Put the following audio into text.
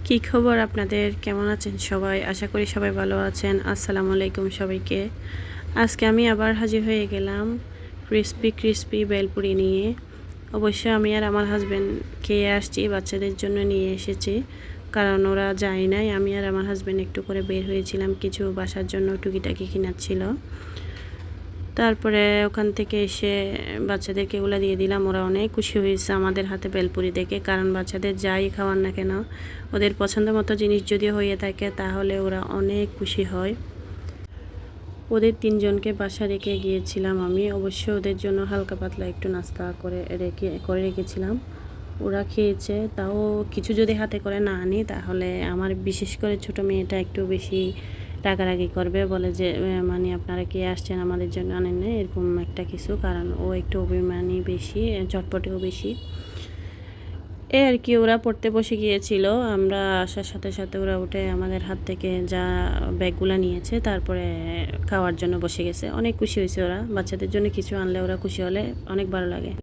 কি খবর আপনাদের? কেমন আছেন সবাই? আশা করি সবাই ভালো আছেন। আসসালামু আলাইকুম সবাইকে। আজকে আমি আবার হাজির হয়ে গেলাম ক্রিসপি ক্রিসপি ভেলপুরি নিয়ে। অবশ্য আমি আর আমার হাজব্যান্ড খেয়ে আসছি, বাচ্চাদের জন্য নিয়ে এসেছি, কারণ ওরা যায় নাই। আমি আর আমার হাজব্যান্ড একটু করে বের হয়েছিলাম, কিছু বাসার জন্য টুকিটাকি কেনার ছিল। তারপরে ওখান থেকে এসে বাচ্চাদেরকে এগুলো দিয়ে দিলাম। ওরা অনেক খুশি হয়েছে আমাদের হাতে ভেলপুরি দেখে, কারণ বাচ্চাদের যাই খাওয়ান না কেন, ওদের পছন্দ মতো জিনিস যদি হয়ে থাকে তাহলে ওরা অনেক খুশি হয়। ওদের তিনজনকে বাসা রেখে গিয়েছিলাম আমি। অবশ্য ওদের জন্য হালকা পাতলা একটু নাস্তা করে রেখেছিলাম। ওরা খেয়েছে, তাও কিছু যদি হাতে করে না আনি তাহলে আমার বিশেষ করে ছোট মেয়েটা একটু বেশি রাগারাগি করবে, বলে যে মানে আপনারা কে আসছেন আমাদের জন্য আনেন না, এরকম একটা কিছু। কারণ ও একটু অভিমানী বেশি, চটপটেও বেশি। আর কি, ওরা পড়তে বসে গিয়েছিল। আমরা আসার সাথে সাথে ওরা উঠে আমাদের হাত থেকে যা ব্যাগগুলো নিয়েছে, তারপরে খাওয়ার জন্য বসে গেছে। অনেক খুশি হয়েছে ওরা। বাচ্চাদের জন্য কিছু আনলে ওরা খুশি হলে অনেক ভালো লাগে।